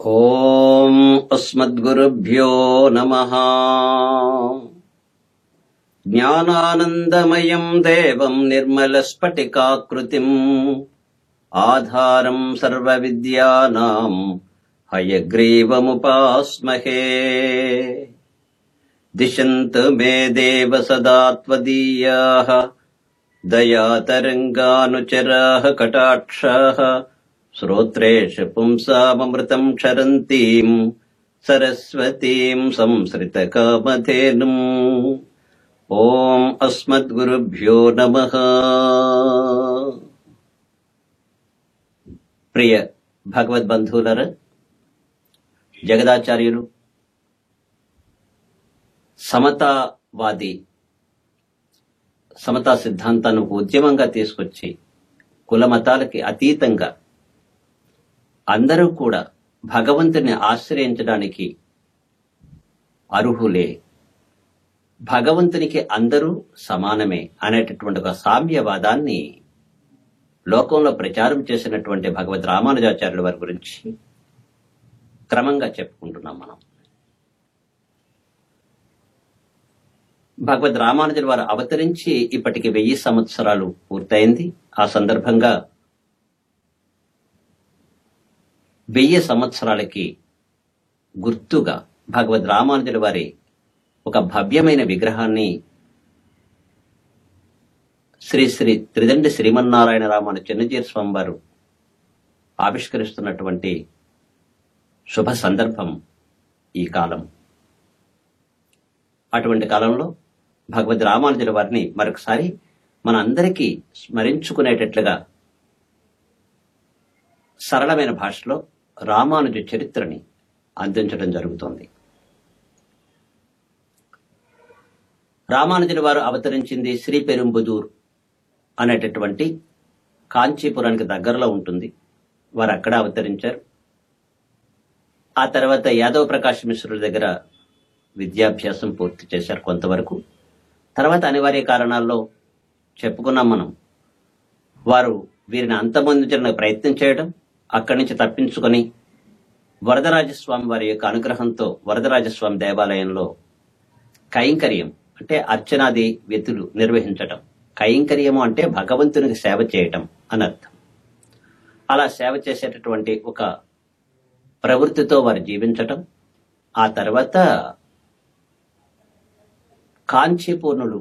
ఓం అస్మద్గురుభ్యో నమః. జ్ఞానానందమయం దేవం నిర్మలస్ఫటికాకృతిం ఆధారం సర్వవిద్యానాం హయగ్రీవముపాస్మహే. దిశन्तు మే దేవ సదా త్వదీయాః దయాతరంగానుచరాః కటాక్షాః శ్రోత్రేషు పుంసామృతం క్షరంతీం సరస్వతీం సంశ్రితకామధేనుం. ఓం అస్మద్గురుభ్యో నమః. ప్రియ భగవద్బంధువులరా, జగదాచార్యులు సమతావాది సమతా సిద్ధాంతాన్ని ఒక ఉద్యమంగా తీసుకొచ్చి కుల మతాలకి అతీతంగా అందరూ కూడా భగవంతుని ఆశ్రయించడానికి అర్హులే, భగవంతునికి అందరూ సమానమే అనేటటువంటి ఒక సామ్యవాదాన్ని లోకంలో ప్రచారం చేసినటువంటి భగవద్ రామానుజాచార్యుల వారి గురించి క్రమంగా చెప్పుకుంటున్నాం మనం. భగవద్ రామానుజుల వారు అవతరించి ఇప్పటికి 1000 సంవత్సరాలు పూర్తయింది. ఆ సందర్భంగా 1000 సంవత్సరాలకి గుర్తుగా భగవద్ రామానుజుల వారి ఒక భవ్యమైన విగ్రహాన్ని శ్రీ శ్రీ త్రిదండి శ్రీమన్నారాయణ రామాను చిన్నజీర స్వామి వారు ఆవిష్కరిస్తున్నటువంటి శుభ సందర్భం ఈ కాలం. అటువంటి కాలంలో భగవద్ రామానుజుల వారిని మరొకసారి మన అందరికీ స్మరించుకునేటట్లుగా సరళమైన భాషలో రామానుజ చరిత్రని అందించడం జరుగుతోంది. రామానుజుల వారు అవతరించింది శ్రీపెరుంబుదూర్ అనేటటువంటి కాంచీపురానికి దగ్గరలో ఉంటుంది. వారు అక్కడ అవతరించారు. ఆ తర్వాత యాదవ ప్రకాశ్ మిశ్రుల దగ్గర విద్యాభ్యాసం పూర్తి చేశారు కొంతవరకు. తర్వాత అనివార్య కారణాల్లో చెప్పుకున్నాం మనం, వారు వీరిని అంతమొందించడానికి ప్రయత్నం చేయడం, అక్కడి నుంచి తప్పించుకొని వరదరాజస్వామి వారి యొక్క అనుగ్రహంతో వరదరాజస్వామి దేవాలయంలో కైంకర్యం అంటే అర్చనాది విధులు నిర్వహించటం. కైంకర్యము అంటే భగవంతునికి సేవ చేయటం అని అర్థం. అలా సేవ చేసేటటువంటి ఒక ప్రవృత్తితో వారు జీవించటం. ఆ తర్వాత కాంచీపూర్ణులు,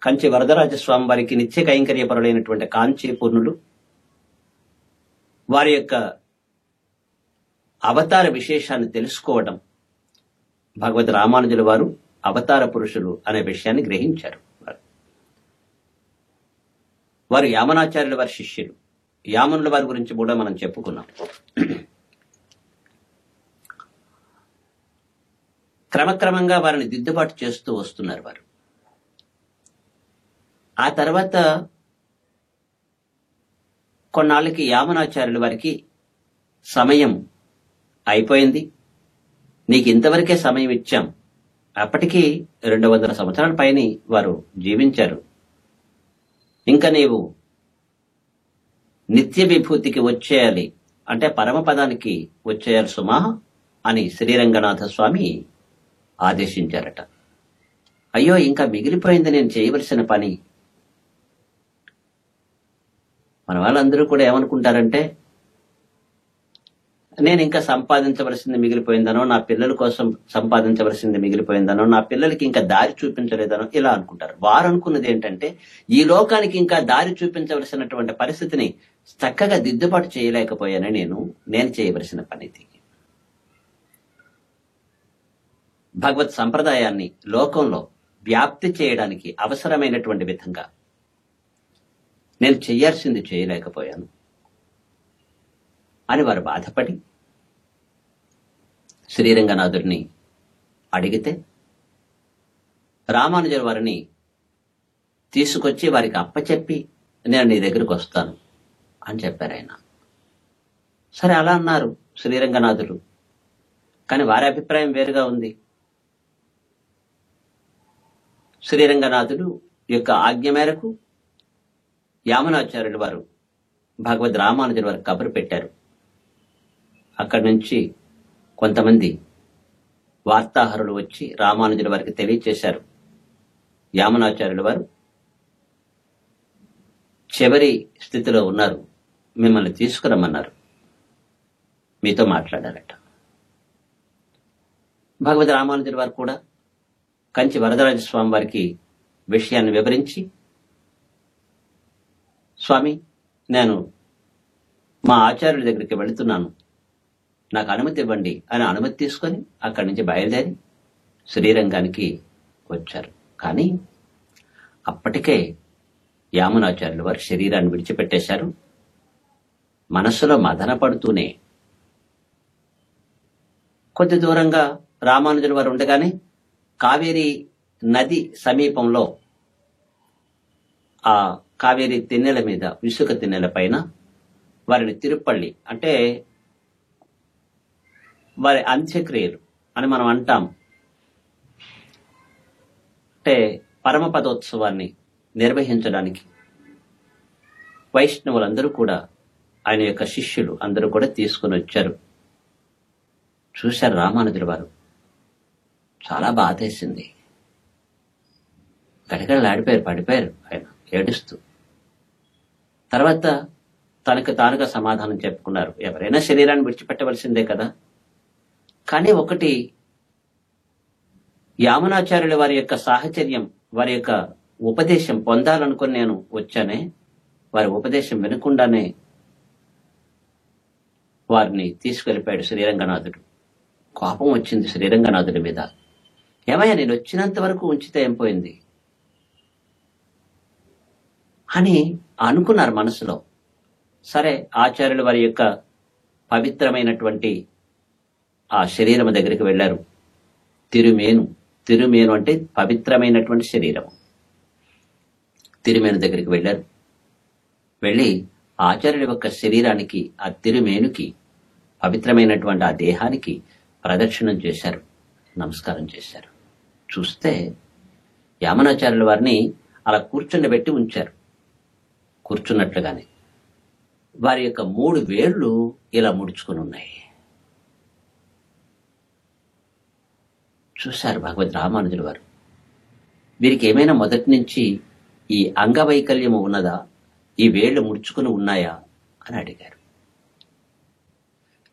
కంచి వరదరాజస్వామి వారికి నిత్య కైంకర్యపరులైనటువంటి కాంచీపూర్ణులు వారి యొక్క అవతార విశేషాన్ని తెలుసుకోవడం, భగవద్ రామానుజుల వారు అవతార పురుషులు అనే విషయాన్ని గ్రహించారు. వారు యామనాచార్యుల వారి శిష్యులు. యామనుల వారి గురించి కూడా మనం చెప్పుకున్నాం. క్రమక్రమంగా వారిని దిద్దుబాటు చేస్తూ వస్తున్నారు వారు. ఆ తర్వాత కొన్నాళ్ళకి యామనాచార్యుల వారికి సమయం అయిపోయింది, నీకు ఇంతవరకే సమయం ఇచ్చాం. అప్పటికి 200 సంవత్సరాల పైన వారు జీవించారు. ఇంకా నీవు నిత్య విభూతికి వచ్చేయాలి, అంటే పరమపదానికి వచ్చేయాలి సుమా అని శ్రీరంగనాథ స్వామి ఆదేశించారట. అయ్యో, ఇంకా మిగిలిపోయింది నేను చేయవలసిన పని. మన వాళ్ళందరూ కూడా ఏమనుకుంటారంటే, నేను ఇంకా సంపాదించవలసింది మిగిలిపోయిందనో, నా పిల్లల కోసం సంపాదించవలసింది మిగిలిపోయిందనో, నా పిల్లలకి ఇంకా దారి చూపించలేదనో ఇలా అనుకుంటారు. వారు అనుకున్నది ఏంటంటే, ఈ లోకానికి ఇంకా దారి చూపించవలసినటువంటి పరిస్థితిని చక్కగా దిద్దుబాటు చేయలేకపోయానే నేను చేయవలసిన పనిది. భగవత్ సంప్రదాయాన్ని లోకంలో వ్యాప్తి చేయడానికి అవసరమైనటువంటి విధంగా నేను చెయ్యాల్సింది చేయలేకపోయాను అని వారు బాధపడి శ్రీరంగనాథుడిని అడిగితే, రామానుజుల వారిని తీసుకొచ్చి వారికి అప్పచెప్పి నేను నీ దగ్గరికి వస్తాను అని చెప్పారు ఆయన. సరే అలా అన్నారు శ్రీరంగనాథుడు. కానీ వారి అభిప్రాయం వేరుగా ఉంది. శ్రీరంగనాథుడు యొక్క ఆజ్ఞ మేరకు యామనాచార్యుల వారు భగవద్ రామానుజుల వారికి కబురు పెట్టారు. అక్కడి నుంచి కొంతమంది వార్తాహరులు వచ్చి రామానుజుల వారికి తెలియచేశారు, యామునాచార్యుల వారు చివరి స్థితిలో ఉన్నారు, మిమ్మల్ని తీసుకురమ్మన్నారు, మీతో మాట్లాడారట. భగవద్ రామానుజుల వారు కూడా కంచి వరదరాజ స్వామి వారికి విషయాన్ని వివరించి, స్వామి, నేను మా ఆచార్యుడి దగ్గరికి వెళుతున్నాను, నాకు అనుమతి ఇవ్వండి అని అనుమతి తీసుకొని అక్కడి నుంచి బయలుదేరి శ్రీరంగానికి వచ్చారు. కానీ అప్పటికే యామునాచార్యులు వారు శరీరాన్ని విడిచిపెట్టేశారు. మనస్సులో మదన పడుతూనే కొద్ది దూరంగా రామానుజుల వారు ఉండగానే కావేరీ నది సమీపంలో ఆ కావేరీ తిన్నెల మీద, ఇసుక తిన్నెల పైన వారిని తిరుపల్లి అంటే వారి అంత్యక్రియలు అని మనం అంటాం, అంటే పరమపదోత్సవాన్ని నిర్వహించడానికి వైష్ణవులందరూ కూడా, ఆయన యొక్క శిష్యులు అందరూ కూడా తీసుకుని వచ్చారు. చూశారు రామానుజుల వారు, చాలా బాధేసింది, గడగడలాడిపోయారు, పడిపోయారు ఆయన ఏడుస్తూ. తర్వాత తనకు తానుగా సమాధానం చెప్పుకున్నారు, ఎవరైనా శరీరాన్ని విడిచిపెట్టవలసిందే కదా, కానీ ఒకటి, యామునాచార్యుల వారి యొక్క సాహచర్యం, వారి యొక్క ఉపదేశం పొందాలనుకుని నేను వచ్చానే, వారి ఉపదేశం వినకుండానే వారిని తీసుకెళ్లిపోయాడు శ్రీరంగనాథుడు. కోపం వచ్చింది శ్రీరంగనాథుడి మీద. ఏమయ్యా, నేను వచ్చినంత వరకు ఉంచితే ఏం పోయింది అని అనుకున్నారు మనసులో. సరే, ఆచార్యుల వారి యొక్క పవిత్రమైనటువంటి ఆ శరీరం దగ్గరికి వెళ్లారు. తిరుమేను అంటే పవిత్రమైనటువంటి శరీరం. తిరుమేను దగ్గరికి వెళ్లారు. వెళ్లి ఆచార్యుల యొక్క శరీరానికి, ఆ తిరుమేనుకి, పవిత్రమైనటువంటి ఆ దేహానికి ప్రదక్షిణం చేశారు, నమస్కారం చేశారు. చూస్తే యామునాచార్యుల వారిని అలా కూర్చుండబెట్టి ఉంచారు. కూర్చున్నట్లుగానే వారి యొక్క 3 వేళ్లు ఇలా ముడుచుకుని ఉన్నాయి. చూశారు భగవద్ రామానుజుల వారు, వీరికి ఏమైనా మొదటి నుంచి ఈ అంగవైకల్యము ఉన్నదా, ఈ వేళ్లు ముడుచుకుని ఉన్నాయా అని అడిగారు.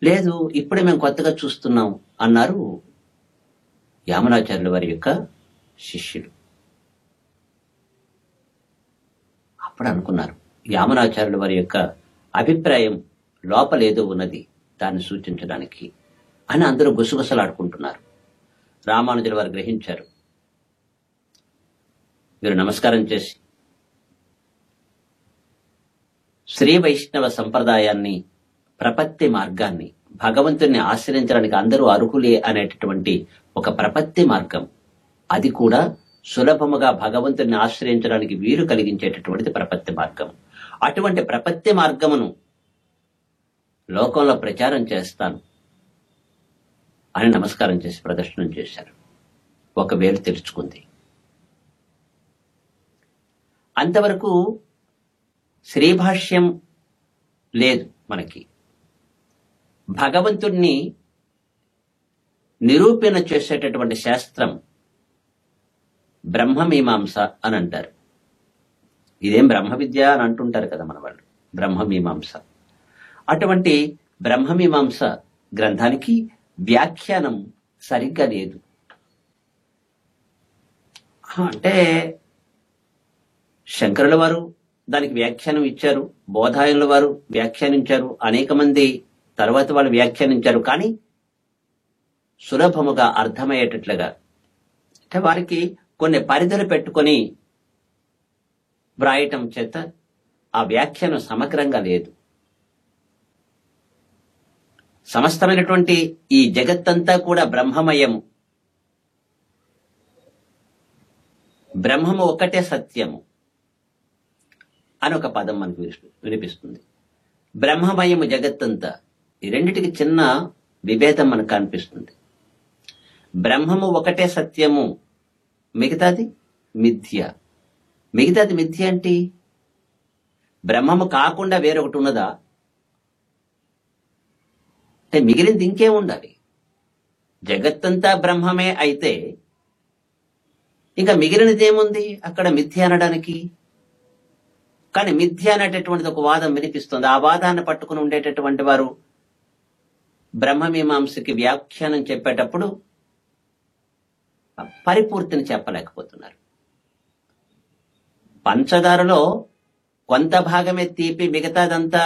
లేదు, ఇప్పుడే మేము కొత్తగా చూస్తున్నాం అన్నారు యామునాచార్యుల వారి యొక్క శిష్యులు. అప్పుడు అనుకున్నారు, యామునాచార్యుల వారి యొక్క అభిప్రాయం లోపలేదో ఉన్నది, దాన్ని సూచించడానికి అని అందరూ గుసగుసలాడుకుంటున్నారు. రామానుజుల వారు గ్రహించారు. వీరు నమస్కారం చేసి, శ్రీ వైష్ణవ సంప్రదాయాన్ని, ప్రపత్తి మార్గాన్ని, భగవంతుణ్ణి ఆశ్రయించడానికి అందరూ అర్హులే అనేటటువంటి ఒక ప్రపత్తి మార్గం, అది కూడా సులభముగా భగవంతుణ్ణి ఆశ్రయించడానికి వీలు కలిగించేటటువంటిది ప్రపత్తి మార్గం. అటువంటి ప్రపత్తి మార్గమును లోకంలో ప్రచారం చేస్తాను అని నమస్కారం చేసి ప్రదర్శనం చేశారు. ఒక వేలు తెరుచుకుంది. అంతవరకు శ్రీభాష్యం లేదు మనకి. భగవంతుణ్ణి నిరూపణ చేసేటటువంటి శాస్త్రం బ్రహ్మమీమాంస అని అంటారు. ఇదేం బ్రహ్మ విద్య అని అంటుంటారు కదా మన వాళ్ళు, బ్రహ్మమీమాంస. అటువంటి బ్రహ్మమీమాంస గ్రంథానికి వ్యాఖ్యానం సరిగ్గా లేదు. అంటే శంకరుల వారు దానికి వ్యాఖ్యానం ఇచ్చారు, బోధాయనుల వారు వ్యాఖ్యానించారు, అనేక మంది తర్వాత వాళ్ళు వ్యాఖ్యానించారు. కానీ సులభముగా అర్థమయ్యేటట్లుగా, అంటే వారికి కొన్ని పరిధులు పెట్టుకొని వ్రాయటం చేత ఆ వ్యాఖ్యానం సమగ్రంగా లేదు. సమస్తమైనటువంటి ఈ జగత్తంతా కూడా బ్రహ్మమయము, బ్రహ్మము ఒకటే సత్యము అని ఒక పదం మనకు వినిపిస్తుంది. బ్రహ్మమయము జగత్తంతా, ఈ రెండిటికి చిన్న విభేదం మనకు కనిపిస్తుంది. బ్రహ్మము ఒకటే సత్యము, మిగతాది మిథ్య. మిగతాది మిథ్య అంటే బ్రహ్మము కాకుండా వేరొకటి ఉన్నదా? అంటే మిగిలింది ఇంకేం ఉండాలి? జగత్తంతా బ్రహ్మమే అయితే ఇంకా మిగిలినదేముంది అక్కడ మిథ్య అనడానికి? కానీ మిథ్య అనేటటువంటిది ఒక వాదం వినిపిస్తుంది. ఆ వాదాన్ని పట్టుకుని ఉండేటటువంటి వారు బ్రహ్మమీమాంసకి వ్యాఖ్యానం చెప్పేటప్పుడు పరిపూర్తిని చెప్పలేకపోతున్నారు. పంచదారలో కొంత భాగమే తీపి, మిగతాదంతా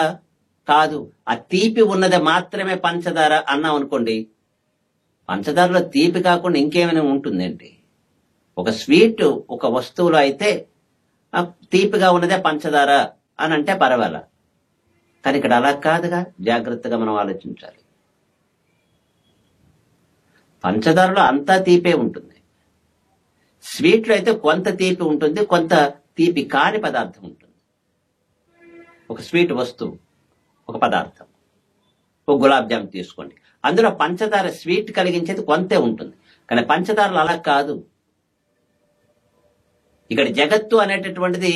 కాదు. ఆ తీపి ఉన్నది మాత్రమే పంచదార అన్నాం అనుకోండి, పంచదారలో తీపి కాకుండా ఇంకేమైనా ఉంటుందేంటి? ఒక స్వీట్ ఒక వస్తువులో అయితే ఆ తీపిగా ఉన్నదే పంచదార అని అంటే పర్వాలా. కానీ ఇక్కడ అలా కాదుగా. జాగ్రత్తగా మనం ఆలోచించాలి. పంచదారలో అంతా తీపే ఉంటుంది. స్వీట్లో అయితే కొంత తీపి ఉంటుంది, కొంత తీపి కాని పదార్థం ఉంటుంది. ఒక స్వీట్ వస్తువు, ఒక పదార్థం, ఒక గులాబ్ జామ్ తీసుకోండి, అందులో పంచదార స్వీట్ కలిగించేది కొంతే ఉంటుంది. కానీ పంచదారలు అలా కాదు. ఇక్కడ జగత్తు అనేటటువంటిది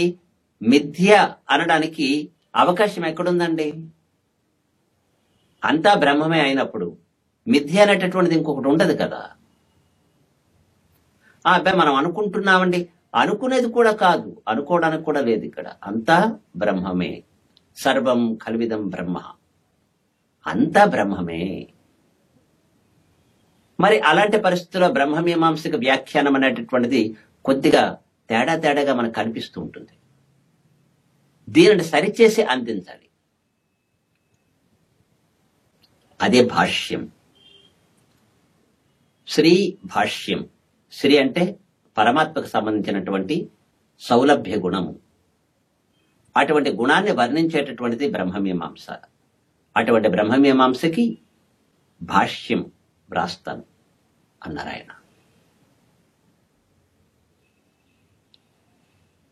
మిథ్య అనడానికి అవకాశం ఎక్కడుందండి? అంతా బ్రహ్మమే అయినప్పుడు మిథ్య అనేటటువంటిది ఇంకొకటి ఉండదు కదా. అబ్బాయి మనం అనుకుంటున్నామండి, అనుకునేది కూడా కాదు, అనుకోవడానికి కూడా లేదు. ఇక్కడ అంతా బ్రహ్మమే. సర్వం కల్విదం బ్రహ్మ, అంతా బ్రహ్మమే. మరి అలాంటి పరిస్థితుల్లో బ్రహ్మమీమాంసక వ్యాఖ్యానం అనేటటువంటిది కొద్దిగా తేడాగా మనకు కనిపిస్తూ ఉంటుంది. దీనిని సరిచేసి అందించాలి. అదే భాష్యం, శ్రీ భాష్యం. శ్రీ అంటే పరమాత్మకు సంబంధించినటువంటి సౌలభ్య గుణము. అటువంటి గుణాన్ని వర్ణించేటటువంటిది బ్రహ్మమీమాంస. అటువంటి బ్రహ్మమీమాంసకి భాష్యం వ్రాస్తాను అన్నారు ఆయన.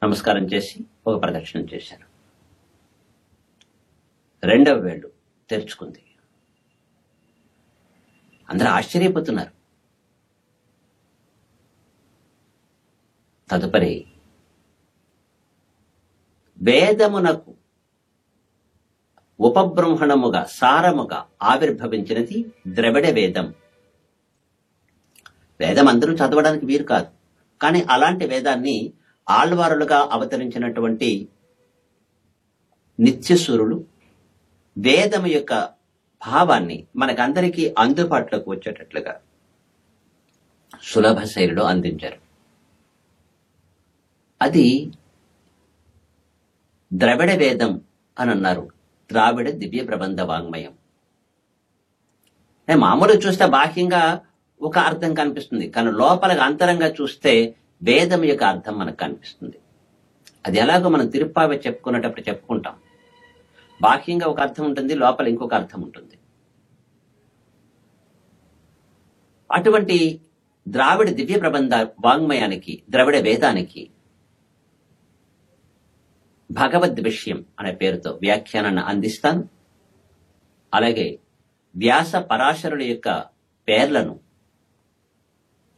నమస్కారం చేసి ఒక ప్రదక్షిణం చేశారు. రెండవ వేళ్ళు తెరుచుకుంది. అందరూ ఆశ్చర్యపోతున్నారు. తదుపరి వేదమునకు ఉపబ్రహ్మణముగా సారముగా ఆవిర్భవించినది ద్రవిడ వేదం. వేదం అందరూ చదవడానికి వీరు కాదు, కానీ అలాంటి వేదాన్ని ఆళ్వారులుగా అవతరించినటువంటి నిత్యసూరులు వేదము యొక్క భావాన్ని మనకందరికీ అందుబాటులోకి వచ్చేటట్లుగా సులభ శైలిలో అందించారు. అది ద్రవిడ వేదం అని అన్నారు. ద్రావిడ దివ్య ప్రబంధ వాంగ్మయం. మామూలుగా చూస్తే బాహ్యంగా ఒక అర్థం కనిపిస్తుంది, కానీ లోపలగా అంతరంగా చూస్తే వేదం యొక్క అర్థం మనకు కనిపిస్తుంది. అది ఎలాగో మనం తిరుప్పావి చెప్పుకునేటప్పుడు చెప్పుకుంటాం. బాహ్యంగా ఒక అర్థం ఉంటుంది, లోపల ఇంకొక అర్థం ఉంటుంది. అటువంటి ద్రావిడ దివ్య ప్రబంధ వాంగ్మయానికి, ద్రవిడ వేదానికి భగవద్ విషయం అనే పేరుతో వ్యాఖ్యానాన్ని అందిస్తాను. అలాగే వ్యాస పరాశరుల యొక్క పేర్లను,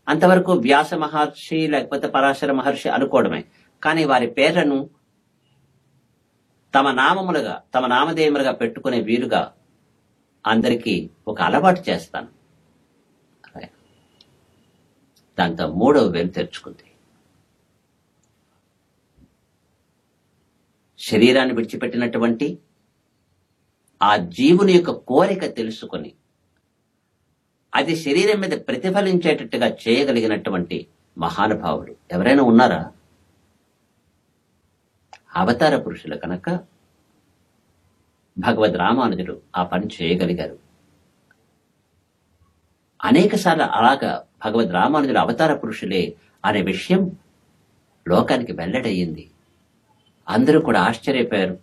అంతవరకు వ్యాస మహర్షి లేకపోతే పరాశర మహర్షి అనుకోవడమే, కానీ వారి పేర్లను తమ నామములుగా, తమ నామధేయములుగా పెట్టుకునే వీలుగా అందరికీ ఒక అలవాటు చేస్తాను. దాంతో మూడవ వేలు తెరుచుకుంది. శరీరాన్ని విడిచిపెట్టినటువంటి ఆ జీవుని యొక్క కోరిక తెలుసుకొని అది శరీరం మీద ప్రతిఫలించేటట్టుగా చేయగలిగినటువంటి మహానుభావులు ఎవరైనా ఉన్నారా? అవతార పురుషులు కనుక భగవద్ రామానుజుడు ఆ పని చేయగలిగారు. అనేక సార్లు అలాగా భగవద్ రామానుజుడు అవతార పురుషులే అనే విషయం లోకానికి వెల్లడయ్యింది. అందరూ కూడా ఆశ్చర్యపోయారు.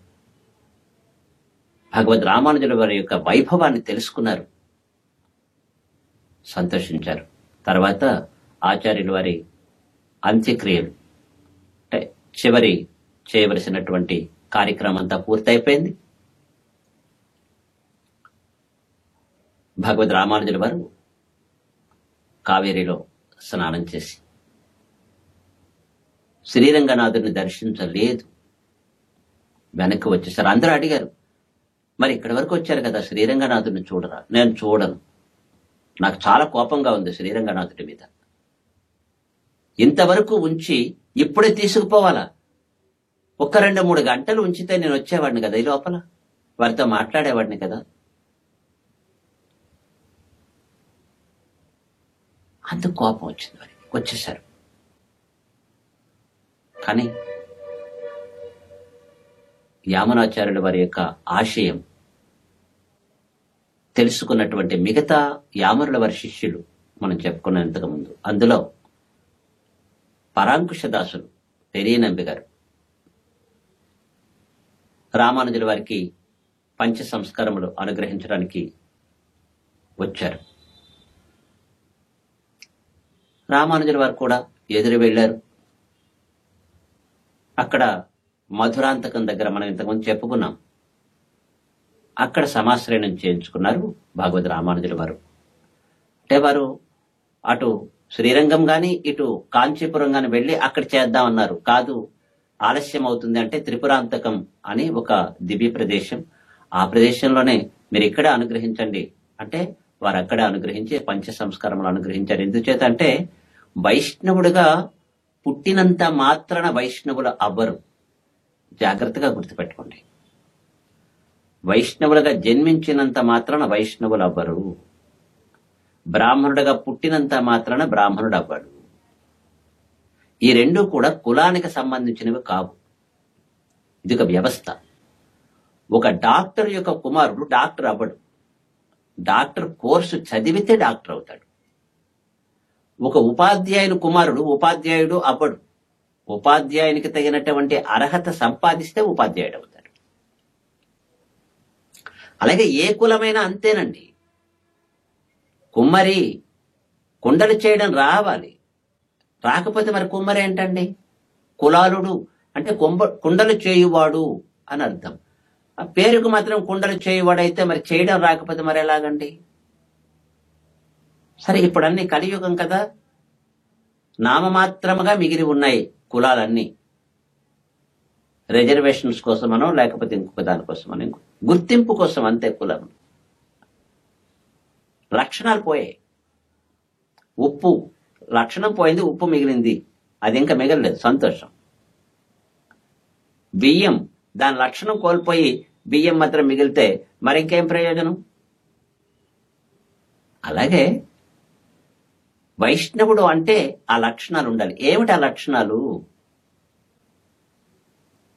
భగవద్ రామానుజుల వారి యొక్క వైభవాన్ని తెలుసుకున్నారు, సంతోషించారు. తర్వాత ఆచార్యుల వారి అంత్యక్రియలు, అంటే చివరి చేయవలసినటువంటి కార్యక్రమం అంతా పూర్తయిపోయింది. భగవద్ రామానుజుల వారు కావేరీలో స్నానం చేసి శ్రీరంగనాథుడిని దర్శించలేదు, వెనక్కి వచ్చేసారు. అందరూ అడిగారు, మరి ఇక్కడి వరకు వచ్చారు కదా, శ్రీరంగనాథుడిని చూడరా? నేను చూడను. నాకు చాలా కోపంగా ఉంది శ్రీరంగనాథుడి మీద. ఇంతవరకు ఉంచి ఇప్పుడే తీసుకుపోవాలా? ఒక 2-3 గంటలు ఉంచితే నేను వచ్చేవాడిని కదా, ఈ లోపల వారితో మాట్లాడేవాడిని కదా. అంత కోపం వచ్చింది వారికి, వచ్చేశారు. కానీ యామునాచార్యుల వారి యొక్క ఆశయం తెలుసుకున్నటువంటి మిగతా యామరుల వారి శిష్యులు మనం చెప్పుకున్న ఇంతకు ముందు, అందులో పరాంకుశదాసులు పెరియనంబి గారు రామానుజుల వారికి పంచ సంస్కారములు అనుగ్రహించడానికి వచ్చారు. రామానుజుల వారు కూడా ఎదురు వెళ్లారు. అక్కడ మధురాంతకం దగ్గర మనం ఇంతకుముందు చెప్పుకున్నాం, అక్కడ సమాశ్రయణం చేయించుకున్నారు భాగవత రామానుజుల వారు. అంటే వారు అటు శ్రీరంగం గాని ఇటు కాంచీపురం గాని వెళ్లి అక్కడ చేద్దామన్నారు. కాదు, ఆలస్యం అవుతుంది అంటే త్రిపురాంతకం అని ఒక దివ్య ప్రదేశం, ఆ ప్రదేశంలోనే మీరు ఇక్కడే అనుగ్రహించండి అంటే వారు అక్కడే అనుగ్రహించి పంచ సంస్కారములు అనుగ్రహించారు. ఎందుచేత అంటే వైష్ణవుడుగా పుట్టినంత మాత్రాన వైష్ణవులు అవ్వరు. జాగ్రత్తగా గుర్తుపెట్టుకోండి. వైష్ణవులుగా జన్మించినంత మాత్రాన వైష్ణవులు అవ్వరు. బ్రాహ్మణుడుగా పుట్టినంత మాత్రాన బ్రాహ్మణుడు అవ్వడు. ఈ రెండూ కూడా కులానికి సంబంధించినవి కావు. ఇది ఒక వ్యవస్థ. ఒక డాక్టర్ యొక్క కుమారుడు డాక్టర్ అవ్వడు. డాక్టర్ కోర్సు చదివితే డాక్టర్ అవుతాడు. ఒక ఉపాధ్యాయుని కుమారుడు ఉపాధ్యాయుడు అవ్వడు. ఉపాధ్యాయునికి తగినటువంటి అర్హత సంపాదిస్తే ఉపాధ్యాయుడు అవుతాడు. అలాగే ఏ కులమైనా అంతేనండి. కుమ్మరి కుండలు చేయడం రావాలి, రాకపోతే మరి కుమ్మరి ఏంటండి? కులాలుడు అంటే కుండలు చేయువాడు అని అర్థం. ఆ పేరుకు మాత్రం కుండలు చేయువాడైతే మరి చేయడం రాకపోతే మరి ఎలాగండి? సరే, ఇప్పుడు అన్ని కలియుగం కదా, నామమాత్రముగా మిగిలి ఉన్నాయి కులాలన్నీ. రిజర్వేషన్స్ కోసమనో లేకపోతే ఇంకొక దానికోసమనో గుర్తింపు కోసం అంతే. కులం లక్షణాలు పోయాయి. ఉప్పు లక్షణం పోయింది, ఉప్పు మిగిలింది. అది ఇంకా మిగలలేదు, సంతోషం. బియ్యం దాని లక్షణం కోల్పోయి బియ్యం మాత్రం మిగిలితే మరి ఇంకేం ప్రయోజనం? అలాగే వైష్ణవుడు అంటే ఆ లక్షణాలు ఉండాలి. ఏమిటి ఆ లక్షణాలు?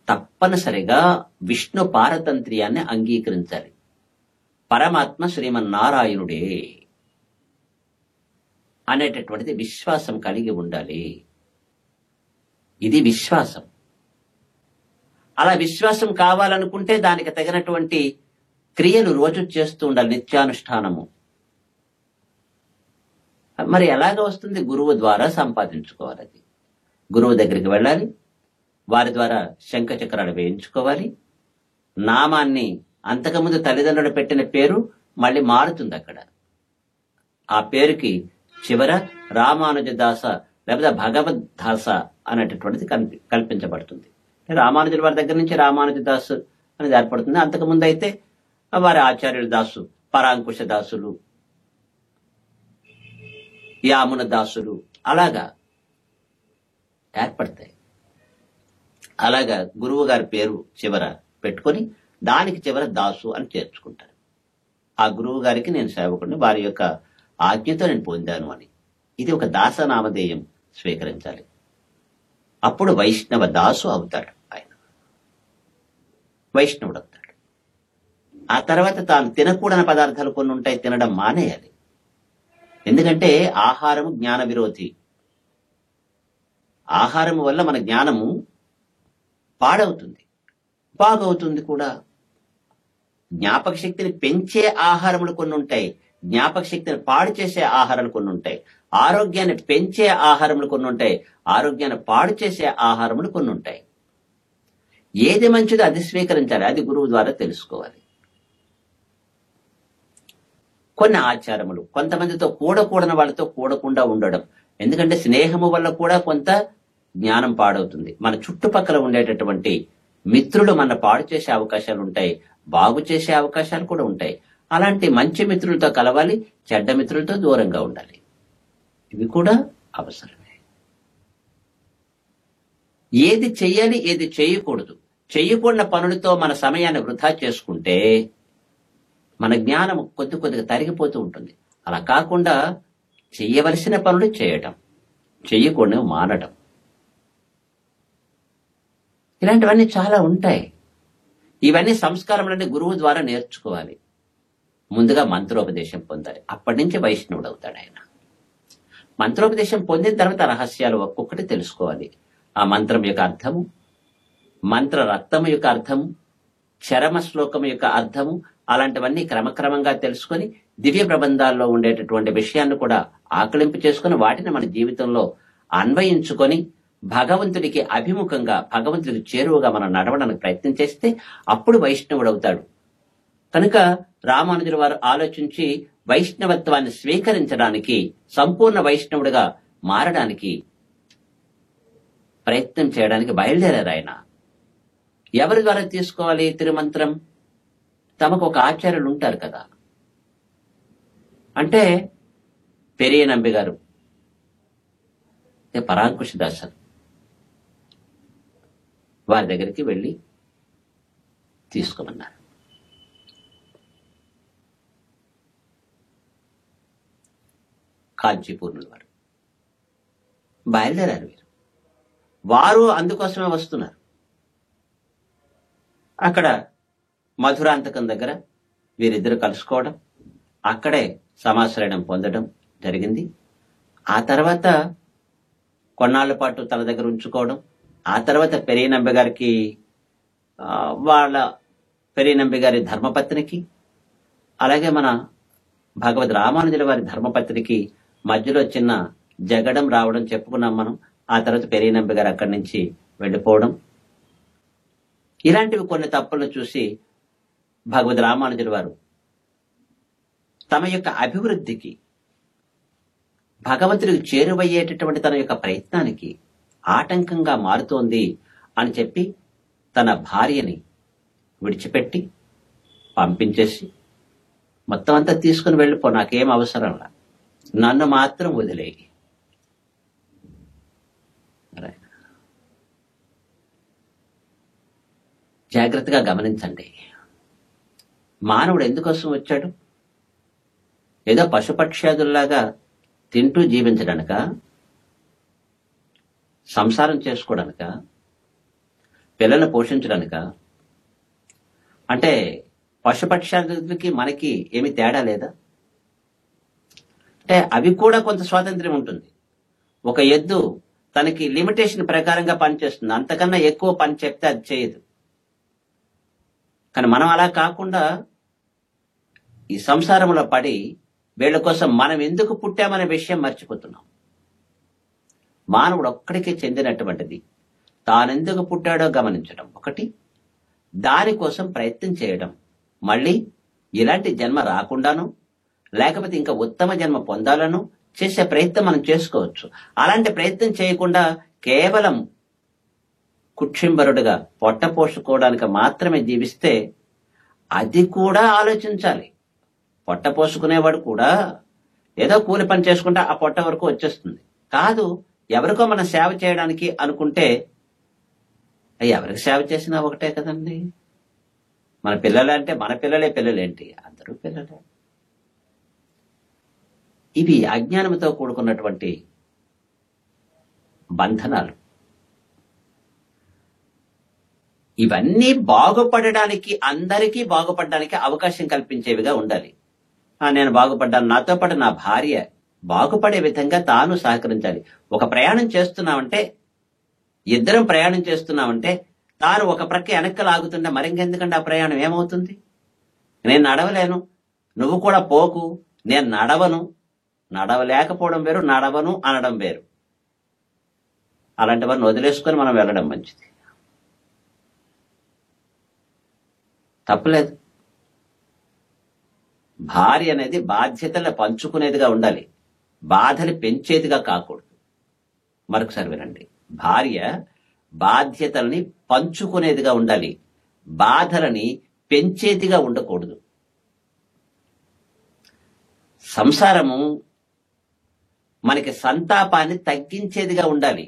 తప్పనిసరిగా విష్ణు పారతంత్ర్యాన్ని అంగీకరించాలి. పరమాత్మ శ్రీమన్నారాయణుడే అనేటటువంటిది విశ్వాసం కలిగి ఉండాలి. ఇది విశ్వాసం. అలా విశ్వాసం కావాలనుకుంటే దానికి తగినటువంటి క్రియలు రోజు చేస్తూ ఉండాలి, నిత్యానుష్ఠానము. మరి ఎలాగ వస్తుంది? గురువు ద్వారా సంపాదించుకోవాలి. అది గురువు దగ్గరికి వెళ్ళాలి, వారి ద్వారా శంఖ చక్రాలు వేయించుకోవాలి. నామాన్ని అంతకుముందు తల్లిదండ్రులు పెట్టిన పేరు మళ్ళీ మారుతుంది. అక్కడ ఆ పేరుకి చివర రామానుజదాస లేకపోతే భగవద్దాస అనేటటువంటిది కల్పించబడుతుంది. రామానుజుల వారి దగ్గర నుంచి రామానుజదాసు అనేది ఏర్పడుతుంది. అంతకుముందు అయితే వారి ఆచార్యుల దాసు, పరాంకుశ దాసులు, యామున దాసులు అలాగా ఏర్పడతాయి. అలాగా గురువు గారి పేరు చివర పెట్టుకొని దానికి చివర దాసు అని చేర్చుకుంటారు. ఆ గురువు గారికి నేను సేవకుడిని, వారి యొక్క ఆజ్ఞతో నేను పొందాను అని. ఇది ఒక దాస నామధేయం స్వీకరించాలి. అప్పుడు వైష్ణవ దాసు అవుతాడు. ఆయన వైష్ణవుడు అవుతాడు. ఆ తర్వాత తాను తినకూడని పదార్థాలు కొన్ని ఉంటాయి, తినడం మానేయాలి. ఎందుకంటే ఆహారము జ్ఞాన విరోధి. ఆహారము వల్ల మన జ్ఞానము పాడవుతుంది, బాగవుతుంది కూడా. జ్ఞాపక శక్తిని పెంచే ఆహారములు కొన్ని ఉంటాయి, జ్ఞాపక శక్తిని పాడు చేసే ఆహారాలు కొన్ని ఉంటాయి. ఆరోగ్యాన్ని పెంచే ఆహారములు కొన్ని ఉంటాయి, ఆరోగ్యాన్ని పాడు చేసే ఆహారములు కొన్ని ఉంటాయి. ఏది మంచిదో అది స్వీకరించాలి, అది గురువు ద్వారా తెలుసుకోవాలి. కొన్ని ఆచారములు కొంతమందితో కూడకూడని వాళ్ళతో కూడకుండా ఉండడం. ఎందుకంటే స్నేహము వల్ల కూడా కొంత జ్ఞానం పాడవుతుంది. మన చుట్టుపక్కల ఉండేటటువంటి మిత్రులు మన పాడు చేసే అవకాశాలు ఉంటాయి, బాగు చేసే అవకాశాలు కూడా ఉంటాయి. అలాంటి మంచి మిత్రులతో కలవాలి, చెడ్డ మిత్రులతో దూరంగా ఉండాలి. ఇవి కూడా అవసరమే. ఏది చెయ్యాలి, ఏది చేయకూడదు, చెయ్యకూడని పనులతో మన సమయాన్ని వృధా చేసుకుంటే మన జ్ఞానం కొద్దిగా తరిగిపోతూ ఉంటుంది. అలా కాకుండా చెయ్యవలసిన పనులు చేయటం, చెయ్యకూడనివి మానటం, ఇలాంటివన్నీ చాలా ఉంటాయి. ఇవన్నీ సంస్కారములన్నీ గురువు ద్వారా నేర్చుకోవాలి. ముందుగా మంత్రోపదేశం పొందాలి. అప్పటి నుంచి వైష్ణవుడు అవుతాడు ఆయన. మంత్రోపదేశం పొందిన తర్వాత రహస్యాలు ఒక్కొక్కటి తెలుసుకోవాలి. ఆ మంత్రం యొక్క అర్థము, మంత్ర రక్తము యొక్క అర్థము, చరమ శ్లోకము యొక్క అర్థము, అలాంటివన్నీ క్రమక్రమంగా తెలుసుకొని దివ్య ప్రబంధాల్లో ఉండేటటువంటి విషయాన్ని కూడా ఆకలింపు చేసుకుని వాటిని మన జీవితంలో అన్వయించుకొని భగవంతుడికి అభిముఖంగా, భగవంతుడికి చేరువగా మనం నడవడానికి ప్రయత్నం చేస్తే అప్పుడు వైష్ణవుడు అవుతాడు. కనుక రామానుజుల వారు ఆలోచించి వైష్ణవత్వాన్ని స్వీకరించడానికి, సంపూర్ణ వైష్ణవుడిగా మారడానికి ప్రయత్నం చేయడానికి బయలుదేరారు ఆయన. ఎవరి ద్వారా తీసుకోవాలి తిరుమంత్రం? తమకు ఒక ఆచార్యులు ఉంటారు కదా, అంటే పెరియ నంబి గారు, పరాంకుశదాసన్ వారి దగ్గరికి వెళ్ళి తీసుకోమన్నారు. కాంచీపూర్ణుల వారు బయలుదేరారు. వారు అందుకోసమే వస్తున్నారు. అక్కడ మధురాంతకం దగ్గర వీరిద్దరు కలుసుకోవడం, అక్కడే సమాశ్రయణం పొందడం జరిగింది. ఆ తర్వాత కొన్నాళ్ల పాటు తన దగ్గర ఉంచుకోవడం, ఆ తర్వాత పెరియనంబి గారికి, వాళ్ళ పెరియనంబి గారి ధర్మపత్నికి, అలాగే మన భగవద్ రామానుజుల వారి ధర్మపత్నికి మధ్యలో చిన్న జగడం రావడం చెప్పుకున్నాం మనం. ఆ తర్వాత పెరియనంబి గారు అక్కడి నుంచి వెళ్ళిపోవడం, ఇలాంటివి కొన్ని తప్పులను చూసి భగవద్ రామానుజుల వారు తమ యొక్క అభివృద్ధికి, భగవంతుడికి చేరువయ్యేటటువంటి తన యొక్క ప్రయత్నానికి ఆటంకంగా మారుతోంది అని చెప్పి తన భార్యని విడిచిపెట్టి పంపించేసి, మొత్తం అంతా తీసుకుని వెళ్ళిపో, నాకేం అవసరంలా, నన్ను మాత్రం వదిలేయి. జాగ్రత్తగా గమనించండి. మానవుడు ఎందుకోసం వచ్చాడు? ఏదో పశుపక్ష్యాదుల్లాగా తింటూ జీవించడానిక? సంసారం చేసుకోవడానిక? పిల్లలను పోషించడానిక? అంటే పశుపక్ష్యాదులకి మనకి ఏమి తేడా లేదా? అంటే అవి కూడా కొంత స్వాతంత్ర్యం ఉంటుంది. ఒక ఎద్దు తనకి లిమిటేషన్ ప్రకారంగా పనిచేస్తుంది, అంతకన్నా ఎక్కువ పని చెప్తే అది చేయదు. కానీ మనం అలా కాకుండా ఈ సంసారంలో పడి వీళ్ళ కోసం మనం ఎందుకు పుట్టామనే విషయం మర్చిపోతున్నాం. మానవుడు ఒక్కడికే చెందినటువంటిది. తానెందుకు పుట్టాడో గమనించడం ఒకటి, దానికోసం ప్రయత్నం చేయడం, మళ్ళీ ఇలాంటి జన్మ రాకుండాను లేకపోతే ఇంకా ఉత్తమ జన్మ పొందాలను చేసే ప్రయత్నం మనం చేసుకోవచ్చు. అలాంటి ప్రయత్నం చేయకుండా కేవలం కుక్షింబరుడుగా పొట్ట పోసుకోవడానికి మాత్రమే జీవిస్తే అది కూడా ఆలోచించాలి. పొట్ట పోసుకునేవాడు కూడా ఏదో కూలి పని చేసుకుంటే ఆ పొట్ట వరకు వచ్చేస్తుంది. కాదు, ఎవరికో మనం సేవ చేయడానికి అనుకుంటే ఎవరికి సేవ చేసినా ఒకటే కదండి. మన పిల్లలంటే మన పిల్లలేంటి, అందరూ పిల్లలే. ఇవి అజ్ఞానంతో కూడుకున్నటువంటి బంధనాలు. ఇవన్నీ బాగుపడడానికి, అందరికీ బాగుపడడానికి అవకాశం కల్పించేవిగా ఉండాలి. నేను బాగుపడ్డాను, నాతో పాటు నా భార్య బాగుపడే విధంగా తాను సహకరించాలి. ఒక ప్రయాణం చేస్తున్నామంటే, ఇద్దరం ప్రయాణం చేస్తున్నామంటే, తాను ఒక ప్రక్క వెనక్కి లాగుతుంటే మరింకెందుకంటే ఆ ప్రయాణం ఏమవుతుంది? నేను నడవలేను, నువ్వు కూడా పోకు, నేను నడవను, నడవలేకపోవడం వేరు, నడవను అనడం వేరు. అలాంటి వారిని వదిలేసుకొని మనం వెళ్ళడం మంచిది, తప్పులేదు. భార్య అనేది బాధ్యతలను పంచుకునేదిగా ఉండాలి, బాధలు పెంచేదిగా కాకూడదు. మరొకసారి వినండి, భార్య బాధ్యతల్ని పంచుకునేదిగా ఉండాలి, బాధలని పెంచేదిగా ఉండకూడదు. సంసారము మనకి సంతాపాన్ని తగ్గించేదిగా ఉండాలి,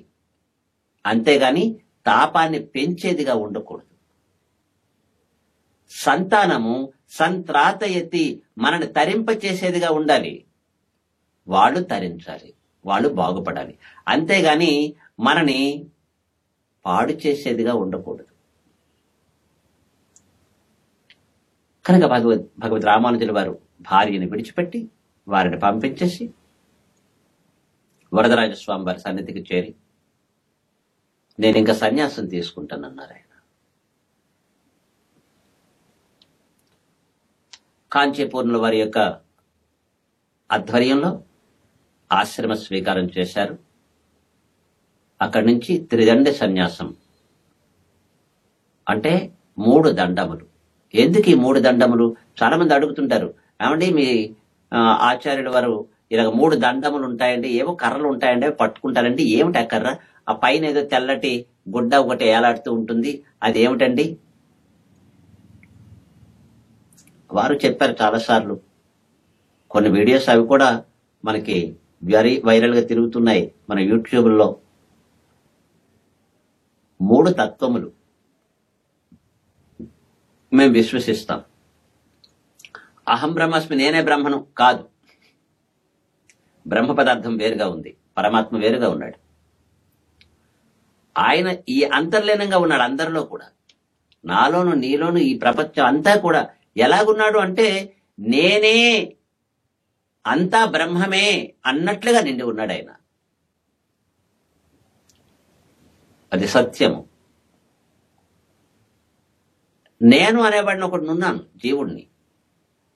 అంతేగాని తాపాన్ని పెంచేదిగా ఉండకూడదు. సంతానము సంత్రాతయతి మనని తరింపచేసేదిగా ఉండాలి. వాళ్ళు తరించాలి, వాళ్ళు బాగుపడాలి, అంతేగాని మనని పాడు చేసేదిగా ఉండకూడదు. కనుక భగవద్ రామానుజుల వారు భార్యని విడిచిపెట్టి వారిని పంపించేసి వరదరాజస్వామి వారి సన్నిధికి చేరి, నేను ఇంకా సన్యాసం తీసుకుంటానన్నారు ఆయన. కాంచీపూర్ణుల వారి యొక్క ఆధ్వర్యంలో ఆశ్రమ స్వీకారం చేశారు. అక్కడి నుంచి త్రిదండ సన్యాసం, అంటే 3 దండములు. ఎందుకు ఈ 3 దండములు? చాలా మంది అడుగుతుంటారు, ఏమండి మీ ఆచార్యుల వారు ఇలాగ 3 దండములు ఉంటాయండి, ఏవో కర్రలు ఉంటాయండి, అవి పట్టుకుంటారండి, ఏమిటి ఆ కర్ర? ఆ పైన ఏదో తెల్లటి గుడ్డ ఒకటి ఏలాడుతూ ఉంటుంది, అది ఏమిటండి? వారు చెప్పారు చాలాసార్లు, కొన్ని వీడియోస్ అవి కూడా మనకి వైరల్ గా తిరుగుతున్నాయి మన యూట్యూబ్లో. 3 తత్వములు మేము విశ్వసిస్తాం. అహం బ్రహ్మస్మి, నేనే బ్రహ్మను కాదు. బ్రహ్మ పదార్థం వేరుగా ఉంది, పరమాత్మ వేరుగా ఉన్నాడు. ఆయన ఈ అంతర్లీనంగా ఉన్నాడు అందరిలో కూడా, నాలోను నీలోను ఈ ప్రపంచం అంతా కూడా. ఎలాగున్నాడు అంటే నేనే అంతా బ్రహ్మమే అన్నట్లుగా నిండి ఉన్నాడు ఆయన. అది సత్యము. నేను అనేవాడిని ఒకటి ఉన్నాను, జీవుడిని.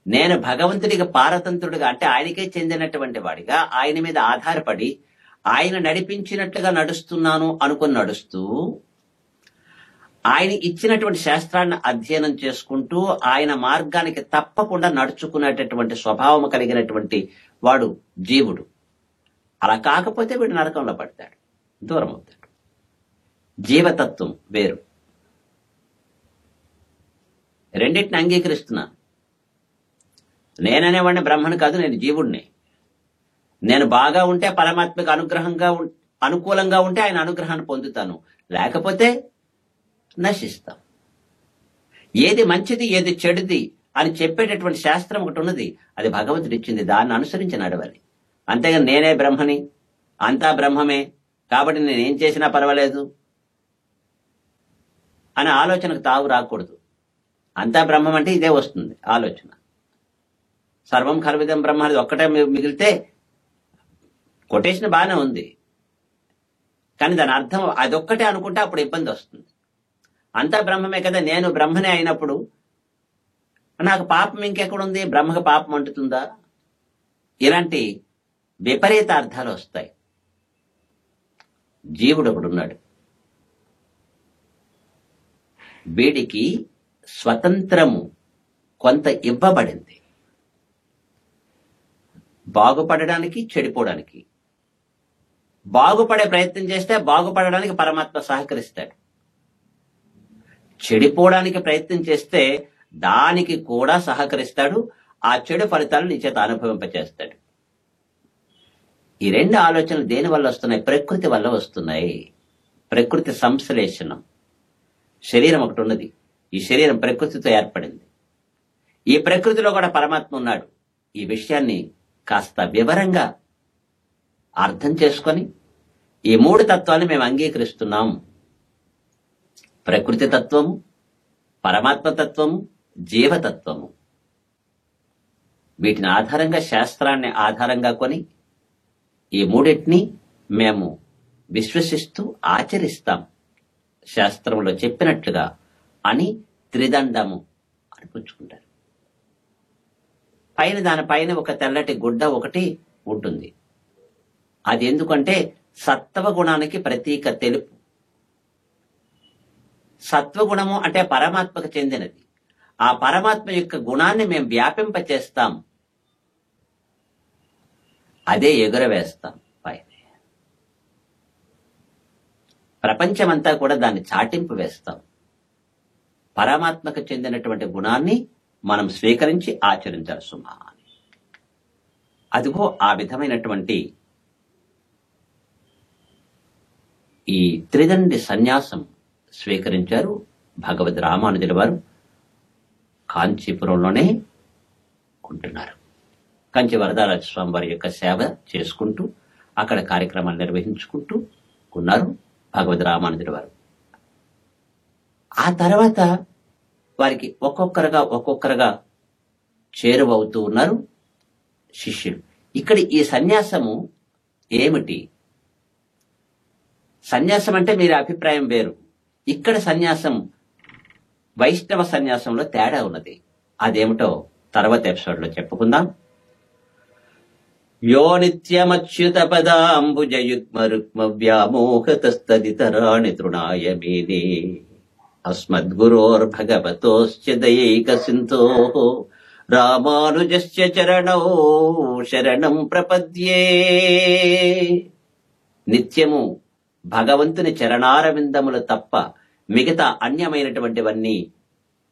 నేను భగవంతుడికి పారతంత్రుడిగా, అంటే ఆయనకే చెందినటువంటి వాడిగా, ఆయన మీద ఆధారపడి ఆయన నడిపించినట్లుగా నడుస్తున్నాను అనుకుని నడుస్తూ, ఆయన ఇచ్చినటువంటి శాస్త్రాన్ని అధ్యయనం చేసుకుంటూ ఆయన మార్గానికి తప్పకుండా నడుచుకునేటటువంటి స్వభావం కలిగినటువంటి వాడు జీవుడు. అలా కాకపోతే వీడు నరకంలో పడతాడు, దూరం అవుతాడు. జీవతత్వం వేరు. రెండింటిని అంగీకరిస్తున్నాను. నేననేవాడిని బ్రహ్మను కాదు, నేను జీవుడిని. నేను బాగా ఉంటే పరమాత్మకు అనుకూలంగా ఉంటే ఆయన అనుగ్రహాన్ని పొందుతాను, లేకపోతే నశిస్తాం. ఏది మంచిది ఏది చెడుది అని చెప్పేటటువంటి శాస్త్రం ఒకటి ఉన్నది, అది భగవంతుడు ఇచ్చింది, దాన్ని అనుసరించి నడవాలి. అంతేగాని నేనే బ్రహ్మని, అంతా బ్రహ్మమే కాబట్టి నేనేం చేసినా పర్వాలేదు అనే ఆలోచనకు తావు రాకూడదు. అంతా బ్రహ్మం అంటే ఇదే వస్తుంది ఆలోచన. సర్వం ఖల్విదం బ్రహ్మ అనేది ఒక్కటే మిగిలితే కొటేషన్ బాగానే ఉంది, కానీ దాని అర్థం అదొక్కటే అనుకుంటే అప్పుడు ఇబ్బంది వస్తుంది. అంతా బ్రహ్మమే కదా, నేను బ్రహ్మనే అయినప్పుడు నాకు పాపం ఇంకెక్కడుంది, బ్రహ్మకు పాపం అంటుతుందా? ఇలాంటి విపరీత అర్థాలు వస్తాయి. జీవుడు ఒకడున్నాడు, వీడికి స్వతంత్రము కొంత ఇవ్వబడింది, బాగుపడడానికి చెడిపోవడానికి. బాగుపడే ప్రయత్నం చేస్తే బాగుపడడానికి పరమాత్మ సహకరిస్తాడు, చెడిపోవడానికి ప్రయత్నం చేస్తే దానికి కూడా సహకరిస్తాడు, ఆ చెడు ఫలితాలను నీ చేత అనుభవింపచేస్తాడు. ఈ 2 ఆలోచనలు దేని వల్ల వస్తున్నాయి? ప్రకృతి వల్ల వస్తున్నాయి. ప్రకృతి సంశ్లేషణం. శరీరం ఒకటి ఉన్నది, ఈ శరీరం ప్రకృతితో ఏర్పడింది. ఈ ప్రకృతిలో కూడా పరమాత్మ ఉన్నాడు. ఈ విషయాన్ని కాస్త వివరంగా అర్థం చేసుకొని ఈ 3 తత్వాన్ని మేము అంగీకరిస్తున్నాం. ప్రకృతి తత్వము, పరమాత్మ తత్వము, జీవతత్వము. వీటిని ఆధారంగా, శాస్త్రాన్ని ఆధారంగా కొని ఈ 3టిని మేము విశ్వసిస్తూ ఆచరిస్తాం శాస్త్రంలో చెప్పినట్లుగా అని త్రిదండము అని పుచ్చుకుంటారు. దానిపైన ఒక తెల్లటి గుడ్డ ఒకటి ఉంటుంది. అది ఎందుకంటే సత్వగుణానికి ప్రతీక, తెలుపు. సత్వగుణము అంటే పరమాత్మకు చెందినది. ఆ పరమాత్మ యొక్క గుణాన్ని మేము వ్యాపింపచేస్తాం, అదే ఎగురవేస్తాం పైన. ప్రపంచమంతా కూడా దాన్ని చాటింపు వేస్తాం. పరమాత్మకు చెందినటువంటి గుణాన్ని మనం స్వీకరించి ఆచరించాలి సుమా. అదిగో ఆ విధమైనటువంటి ఈ త్రిదండి సన్యాసం స్వీకరించారు భగవద్ రామానుజుల వారు. కాంచీపురంలోనే ఉంటున్నారు. కంచి వరదరాజ స్వామి వారి యొక్క సేవ చేసుకుంటూ అక్కడ కార్యక్రమాలు నిర్వహించుకుంటూ ఉన్నారు భగవద్ రామానుజుల వారు. ఆ తర్వాత వారికి ఒక్కొక్కరుగా చేరువవుతూ ఉన్నారు శిష్యులు. ఇక్కడ ఈ సన్యాసము ఏమిటి? సన్యాసం అంటే మీరు అభిప్రాయం వేరు. ఇక్కడ సన్యాసం వైష్ణవ సన్యాసంలో తేడా ఉన్నది. అదేమిటో తర్వాత ఎపిసోడ్ లో చెప్పుకుందాం. యో నిత్యమచ్యుత పదాంబుజయుగ్మ రుక్మ వ్యామోహతస్తదితరాణి తృణాయ మేనే అస్మద్గురోర్భగవతోశ్చ దయైక సింధోః రామానుజస్య చరణౌ శరణం ప్రపద్యే. నిత్యము భగవంతుని చరణారవిందములు తప్ప మిగతా అన్యమైనటువంటివన్నీ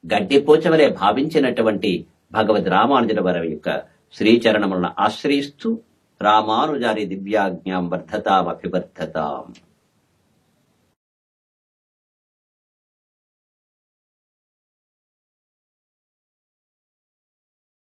గడ్డిపోచవలే భావించినటువంటి భగవద్ రామానుజుల వారి యొక్క శ్రీచరణములను ఆశ్రయిస్తూ రామానుజారి దివ్యాజ్ఞాం వర్ధతామభివర్ధతాం.